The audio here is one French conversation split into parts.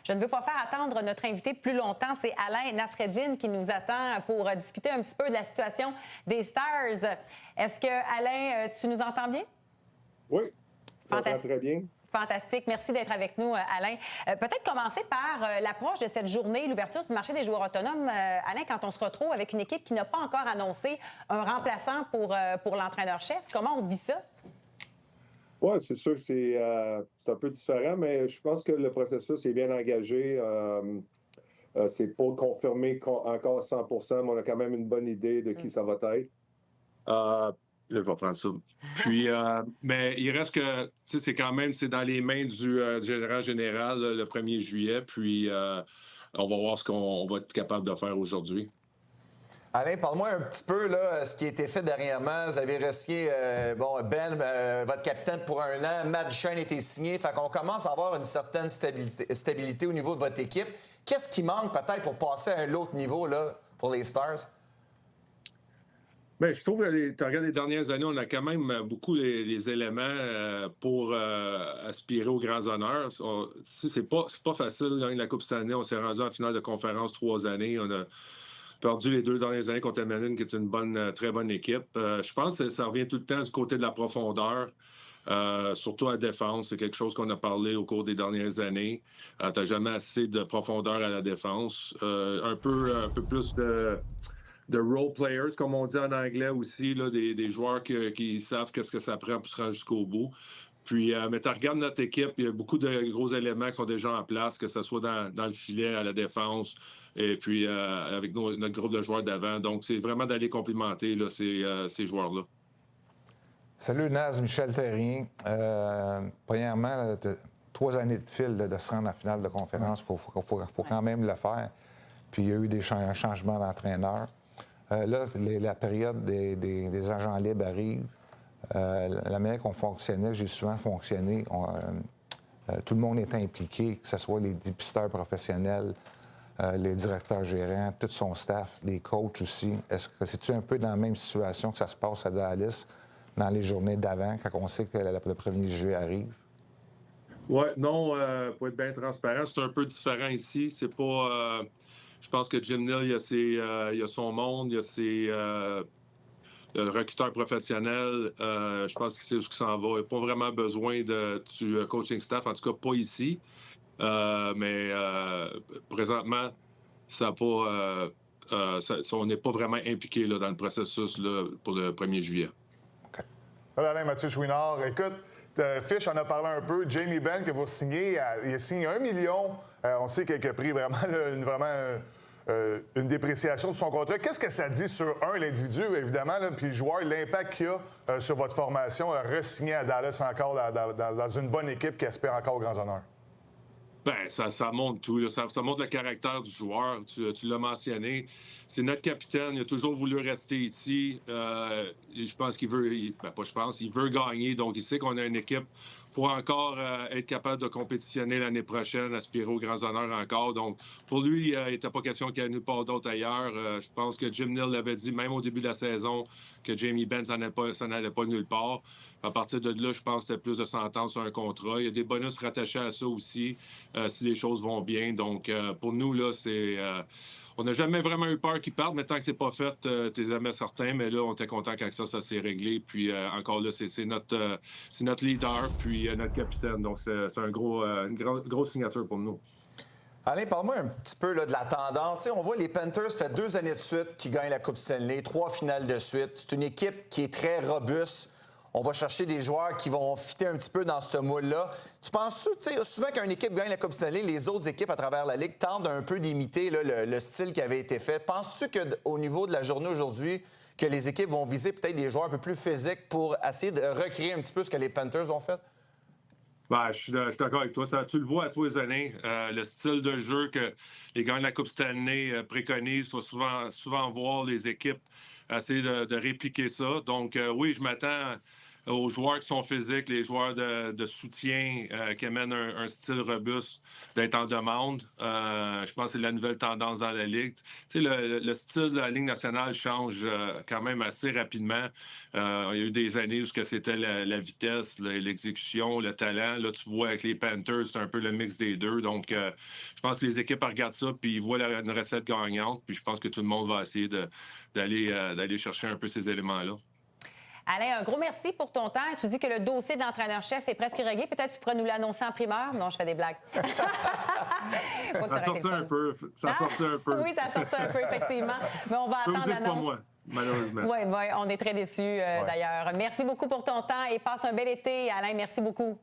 Je ne veux pas faire attendre notre invité plus longtemps. C'est Alain Nasreddine qui nous attend pour discuter un petit peu de la situation des Stars. Est-ce que, Alain, tu nous entends bien? Oui, fantastique. Très bien. Fantastique. Merci d'être avec nous, Alain. Peut-être commencer par l'approche de cette journée, l'ouverture du marché des joueurs autonomes. Alain, quand on se retrouve avec une équipe qui n'a pas encore annoncé un remplaçant pour l'entraîneur-chef, comment on vit ça? Oui, c'est sûr que c'est un peu différent, mais je pense que le processus est bien engagé. C'est pas confirmé encore à 100%, mais on a quand même une bonne idée de qui ça va être. Je vais prendre ça. Puis, mais il reste que, tu sais, c'est dans les mains du gérant général là, le 1er juillet. Puis, on va voir ce qu'on va être capable de faire aujourd'hui. Alain, parle-moi un petit peu là, ce qui a été fait dernièrement. Vous avez resigné votre capitaine pour 1 an. Matt Duchene a été signé. Fait qu'on commence à avoir une certaine stabilité au niveau de votre équipe. Qu'est-ce qui manque peut-être pour passer à un autre niveau là, pour les Stars? Bien, je trouve que tu regardes les dernières années, on a quand même beaucoup les éléments pour aspirer aux grands honneurs. C'est pas facile de gagner la Coupe cette année. On s'est rendu en finale de conférence 3 années. On a perdu les 2 dernières années contre Edmonton, qui est une très bonne équipe. Je pense que ça revient tout le temps du côté de la profondeur. Surtout à la défense, c'est quelque chose qu'on a parlé au cours des dernières années. Tu n'as jamais assez de profondeur à la défense. Un peu plus de role players, comme on dit en anglais aussi, là, des joueurs qui savent qu'est-ce que ça prend pour se rendre jusqu'au bout. Puis, mais tu regardes notre équipe, il y a beaucoup de gros éléments qui sont déjà en place, que ce soit dans le filet, à la défense, et puis avec notre groupe de joueurs d'avant. Donc, c'est vraiment d'aller complimenter là, ces joueurs-là. Salut Naz, Michel Terrien. Premièrement, 3 années de fil de se rendre en finale de conférence, il faut quand même le faire. Puis il y a eu un changement d'entraîneur. Là, la période des agents libres arrive. La manière qu'on fonctionnait, j'ai souvent fonctionné. Tout le monde est impliqué, que ce soit les dépisteurs professionnels, les directeurs gérants, tout son staff, les coachs aussi. Est-ce que c'est-tu un peu dans la même situation que ça se passe à Dallas dans les journées d'avant, quand on sait que le 1er juillet arrive? Oui, non, pour être bien transparent, c'est un peu différent ici. C'est pas. Je pense que Jim Neal, il a son monde, il a ses recruteurs professionnels. Je pense qu'il sait où il s'en va. Il n'a pas vraiment besoin du coaching staff, en tout cas pas ici. Mais présentement, ça n'a pas. On n'est pas vraiment impliqué là, dans le processus là, pour le 1er juillet. Okay. Voilà, Alain Mathieu Chouinard. Écoute, Fish en a parlé un peu. Jamie Benn, que vous signez, il a signé 1 million. On sait qu'il a pris vraiment une dépréciation de son contrat. Qu'est-ce que ça dit sur, l'individu, évidemment, là, puis le joueur, l'impact qu'il a sur votre formation, re-signer à Dallas encore dans une bonne équipe qui espère encore aux grands honneurs? Bien, ça montre tout. Là. Ça montre le caractère du joueur. Tu l'as mentionné. C'est notre capitaine. Il a toujours voulu rester ici. Je pense qu'il veut... il veut gagner. Donc, il sait qu'on a une équipe pour encore être capable de compétitionner l'année prochaine, aspirer aux grands honneurs encore. Donc, pour lui, il n'était pas question qu'il y ait nulle part d'autre ailleurs. Je pense que Jim Neal l'avait dit, même au début de la saison, que Jamie Benn, ça n'allait pas nulle part. À partir de là, je pense que c'était plus de s'entendre sur un contrat. Il y a des bonus rattachés à ça aussi, si les choses vont bien. Donc, pour nous, là, c'est... on n'a jamais vraiment eu peur qu'ils partent, mais tant que c'est pas fait, t'es jamais certain. Mais là, on était content quand ça s'est réglé. Puis encore là, c'est notre leader, puis notre capitaine. Donc, c'est une grosse signature pour nous. Alain, parle-moi un petit peu là, de la tendance. T'sais, on voit les Panthers, ça fait 2 années de suite qui gagnent la Coupe Stanley, 3 finales de suite. C'est une équipe qui est très robuste. On va chercher des joueurs qui vont fitter un petit peu dans ce moule-là. Tu penses-tu, souvent qu'une équipe gagne la Coupe Stanley, les autres équipes à travers la Ligue tentent un peu d'imiter là, le style qui avait été fait. Penses-tu qu'au niveau de la journée aujourd'hui, que les équipes vont viser peut-être des joueurs un peu plus physiques pour essayer de recréer un petit peu ce que les Panthers ont fait? Ben, je suis d'accord avec toi. Tu le vois à tous les années. Le style de jeu que les gagnants de la Coupe Stanley préconisent, il faut souvent voir les équipes essayer de répliquer ça. Donc, oui, je m'attends aux joueurs qui sont physiques, les joueurs de soutien qui amènent un style robuste, d'être en demande. Je pense que c'est la nouvelle tendance dans la Ligue. Tu sais, le style de la Ligue nationale change quand même assez rapidement. Il y a eu des années où c'était la vitesse, l'exécution, le talent. Là, tu vois, avec les Panthers, c'est un peu le mix des deux. Donc, je pense que les équipes regardent ça puis ils voient une recette gagnante. Puis je pense que tout le monde va essayer d'aller chercher un peu ces éléments-là. Alain, un gros merci pour ton temps. Tu dis que le dossier d'entraîneur-chef est presque réglé. Peut-être que tu pourrais nous l'annoncer en primeur. Non, je fais des blagues. Ça sortit un peu. Ça sortit un peu. Oui, ça sortit un peu, effectivement. Mais on va attendre l'annonce. C'est pas moi, malheureusement. Oui, on est très déçus, d'ailleurs. Merci beaucoup pour ton temps et passe un bel été. Alain, merci beaucoup.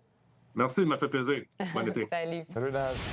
Merci, ça m'a fait plaisir. Bon été. Salut. Salut, Naz.